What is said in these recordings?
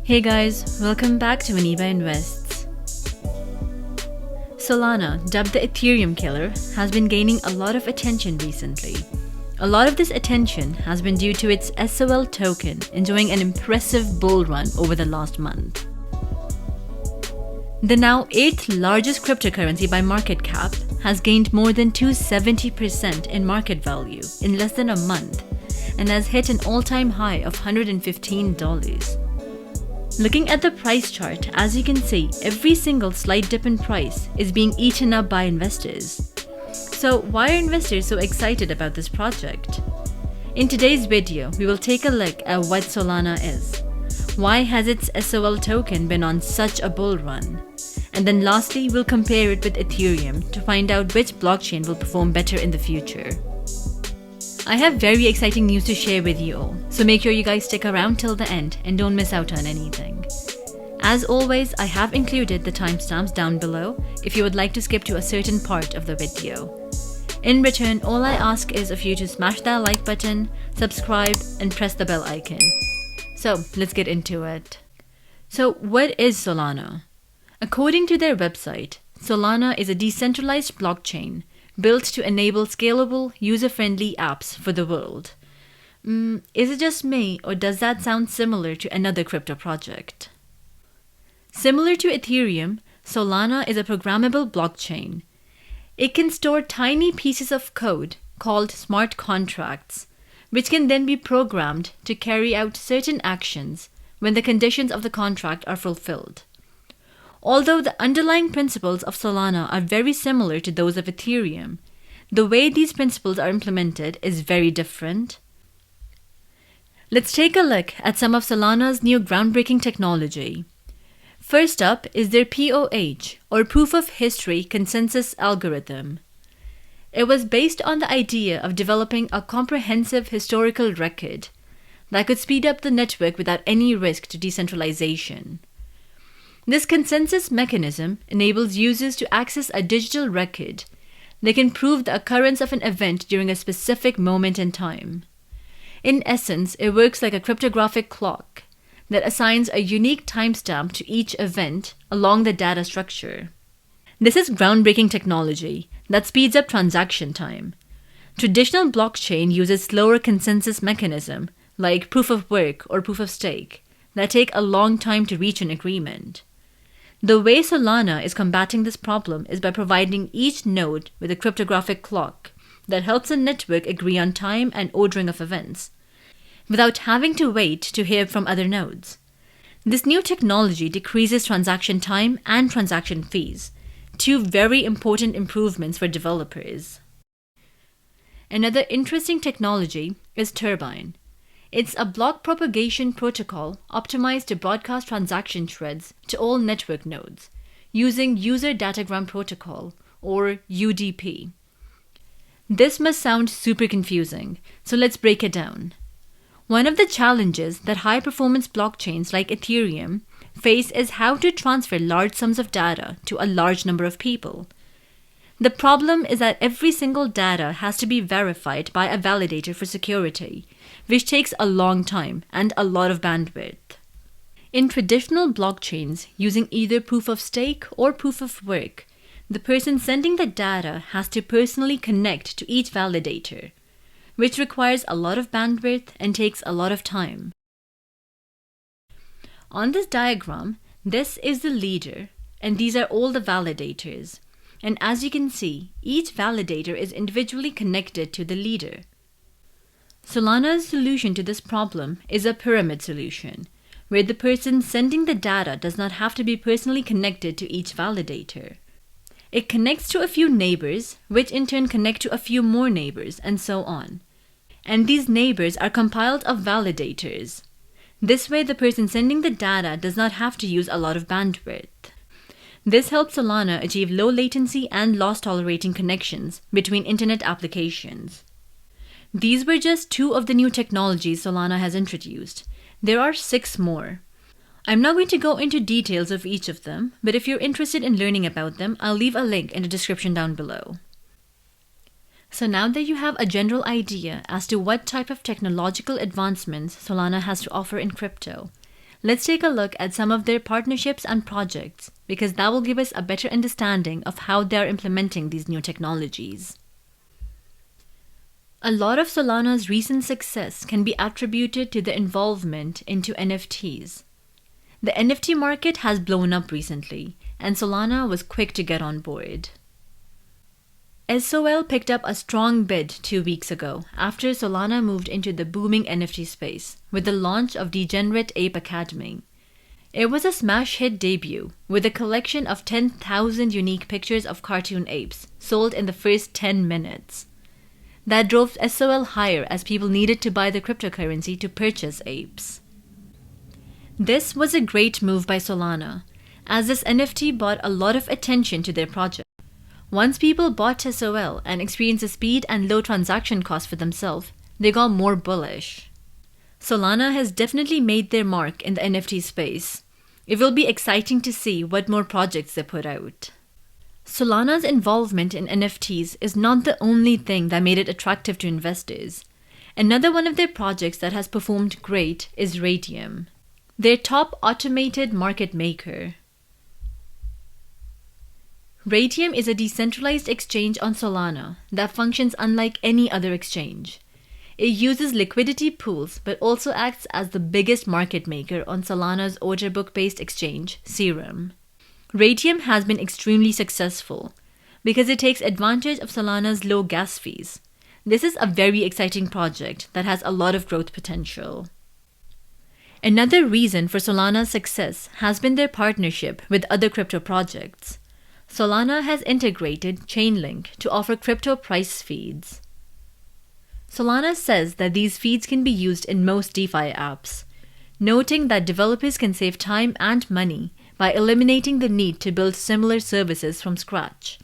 Hey guys, welcome back to Maniba Invests. Solana, dubbed the Ethereum Killer, has been gaining a lot of attention recently. A lot of this attention has been due to its SOL token enjoying an impressive bull run over the last month. The now 8th largest cryptocurrency by market cap has gained more than 270% in market value in less than a month and has hit an all-time high of $115. Looking at the price chart, as you can see, every single slight dip in price is being eaten up by investors. So why are investors so excited about this project? In today's video, we will take a look at what Solana is. Why has its SOL token been on such a bull run? And then lastly, we'll compare it with Ethereum to find out which blockchain will perform better in the future. I have very exciting news to share with you all, so make sure you guys stick around till the end and don't miss out on anything. As always, I have included the timestamps down below if you would like to skip to a certain part of the video. In return, all I ask is of you to smash that like button, subscribe, and press the bell icon. So let's get into it. So what is Solana? According to their website, Solana is a decentralized blockchain built to enable scalable, user-friendly apps for the world. Is it just me, or does that sound similar to another crypto project? Similar to Ethereum, Solana is a programmable blockchain. It can store tiny pieces of code called smart contracts, which can then be programmed to carry out certain actions when the conditions of the contract are fulfilled. Although the underlying principles of Solana are very similar to those of Ethereum, the way these principles are implemented is very different. Let's take a look at some of Solana's new groundbreaking technology. First up is their POH, or Proof of History Consensus algorithm. It was based on the idea of developing a comprehensive historical record that could speed up the network without any risk to decentralization. This consensus mechanism enables users to access a digital record. They can prove the occurrence of an event during a specific moment in time. In essence, it works like a cryptographic clock that assigns a unique timestamp to each event along the data structure. This is groundbreaking technology that speeds up transaction time. Traditional blockchain uses slower consensus mechanism like proof of work or proof of stake that take a long time to reach an agreement. The way Solana is combating this problem is by providing each node with a cryptographic clock that helps the network agree on time and ordering of events, without having to wait to hear from other nodes. This new technology decreases transaction time and transaction fees, two very important improvements for developers. Another interesting technology is Turbine. It's a block propagation protocol optimized to broadcast transaction threads to all network nodes using User Datagram Protocol, or UDP. This must sound super confusing, so let's break it down. One of the challenges that high-performance blockchains like Ethereum face is how to transfer large sums of data to a large number of people. The problem is that every single data has to be verified by a validator for security, which takes a long time and a lot of bandwidth. In traditional blockchains using either proof of stake or proof of work, the person sending the data has to personally connect to each validator, which requires a lot of bandwidth and takes a lot of time. On this diagram, this is the leader, and these are all the validators. And as you can see, each validator is individually connected to the leader. Solana's solution to this problem is a pyramid solution, where the person sending the data does not have to be personally connected to each validator. It connects to a few neighbors, which in turn connect to a few more neighbors, and so on. And these neighbors are compiled of validators. This way, the person sending the data does not have to use a lot of bandwidth. This helps Solana achieve low latency and loss-tolerating connections between internet applications. These were just two of the new technologies Solana has introduced. There are 6 more. I'm not going to go into details of each of them, but if you're interested in learning about them, I'll leave a link in the description down below. So now that you have a general idea as to what type of technological advancements Solana has to offer in crypto, let's take a look at some of their partnerships and projects, because that will give us a better understanding of how they are implementing these new technologies. A lot of Solana's recent success can be attributed to the involvement into NFTs. The NFT market has blown up recently, and Solana was quick to get on board. SOL picked up a strong bid 2 weeks ago after Solana moved into the booming NFT space with the launch of Degenerate Ape Academy. It was a smash hit debut with a collection of 10,000 unique pictures of cartoon apes sold in the first 10 minutes. That drove SOL higher as people needed to buy the cryptocurrency to purchase apes. This was a great move by Solana, as this NFT brought a lot of attention to their project. Once people bought SOL and experienced the speed and low transaction costs for themselves, they got more bullish. Solana has definitely made their mark in the NFT space. It will be exciting to see what more projects they put out. Solana's involvement in NFTs is not the only thing that made it attractive to investors. Another one of their projects that has performed great is Radium, their top automated market maker. Radium is a decentralized exchange on Solana that functions unlike any other exchange. It uses liquidity pools but also acts as the biggest market maker on Solana's order book-based exchange, Serum. Radium has been extremely successful because it takes advantage of Solana's low gas fees. This is a very exciting project that has a lot of growth potential. Another reason for Solana's success has been their partnership with other crypto projects. Solana has integrated Chainlink to offer crypto price feeds. Solana says that these feeds can be used in most DeFi apps, noting that developers can save time and money by eliminating the need to build similar services from scratch.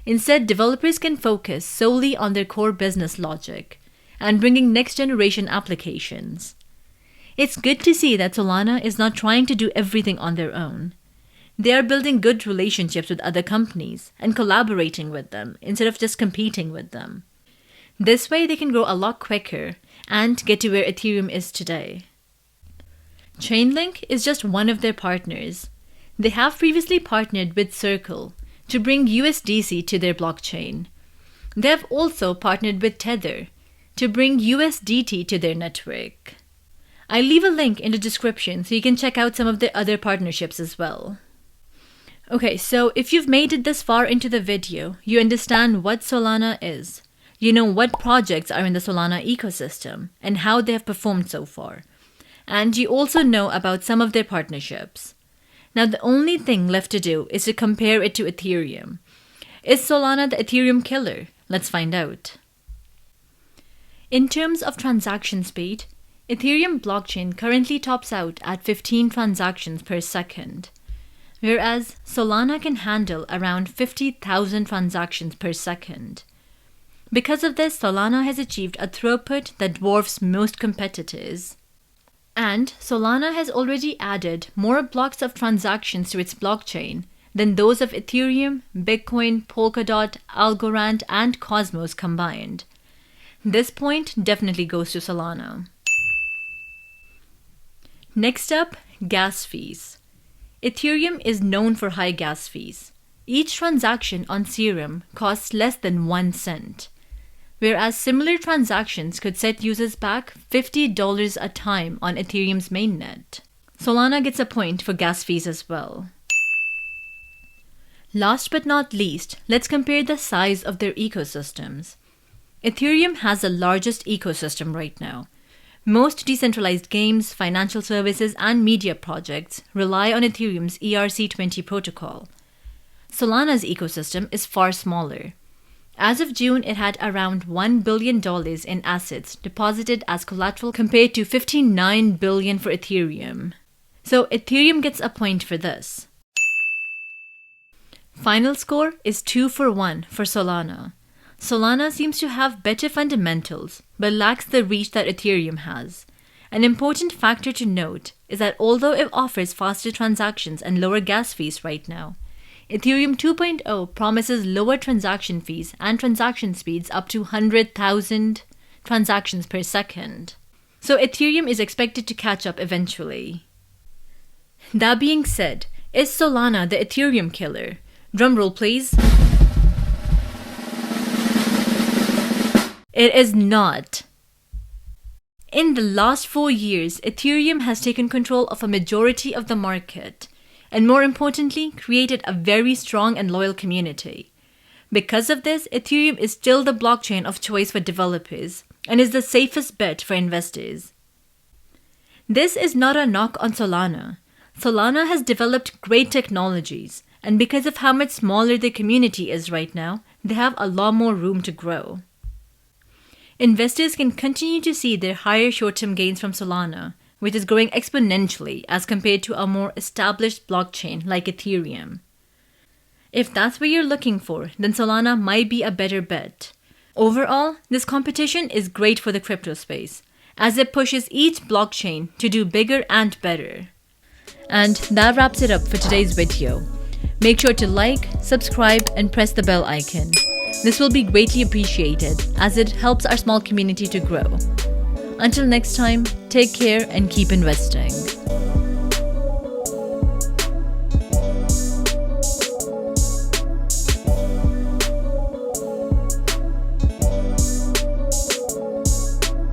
Instead, developers can focus solely on their core business logic and bringing next-generation applications. It's good to see that Solana is not trying to do everything on their own. They are building good relationships with other companies and collaborating with them instead of just competing with them. This way they can grow a lot quicker and get to where Ethereum is today. Chainlink is just one of their partners. They have previously partnered with Circle to bring USDC to their blockchain. They have also partnered with Tether to bring USDT to their network. I'll leave a link in the description so you can check out some of their other partnerships as well. Okay, so if you've made it this far into the video, you understand what Solana is. You know what projects are in the Solana ecosystem and how they have performed so far. And you also know about some of their partnerships. Now the only thing left to do is to compare it to Ethereum. Is Solana the Ethereum killer? Let's find out. In terms of transaction speed, Ethereum blockchain currently tops out at 15 transactions per second, whereas Solana can handle around 50,000 transactions per second. Because of this, Solana has achieved a throughput that dwarfs most competitors. And Solana has already added more blocks of transactions to its blockchain than those of Ethereum, Bitcoin, Polkadot, Algorand, and Cosmos combined. This point definitely goes to Solana. Next up, gas fees. Ethereum is known for high gas fees. Each transaction on Serum costs less than 1 cent, whereas similar transactions could set users back $50 a time on Ethereum's mainnet. Solana gets a point for gas fees as well. Last but not least, let's compare the size of their ecosystems. Ethereum has the largest ecosystem right now. Most decentralized games, financial services, and media projects rely on Ethereum's ERC20 protocol. Solana's ecosystem is far smaller. As of June, it had around $1 billion in assets deposited as collateral compared to $59 billion for Ethereum. So Ethereum gets a point for this. Final score is 2-for-1 for Solana. Solana seems to have better fundamentals, but lacks the reach that Ethereum has. An important factor to note is that although it offers faster transactions and lower gas fees right now, Ethereum 2.0 promises lower transaction fees and transaction speeds up to 100,000 transactions per second. so Ethereum is expected to catch up eventually. That being said, is Solana the Ethereum killer? Drumroll please. It is not. In the last 4 years, Ethereum has taken control of a majority of the market, and more importantly, created a very strong and loyal community. Because of this, Ethereum is still the blockchain of choice for developers, and is the safest bet for investors. This is not a knock on Solana. Solana has developed great technologies, and because of how much smaller the community is right now, they have a lot more room to grow. Investors can continue to see their higher short-term gains from Solana, which is growing exponentially as compared to a more established blockchain like Ethereum. If that's what you're looking for, then Solana might be a better bet. Overall, this competition is great for the crypto space, as it pushes each blockchain to do bigger and better. And that wraps it up for today's video. Make sure to like, subscribe, and press the bell icon. This will be greatly appreciated as it helps our small community to grow. Until next time, take care and keep investing.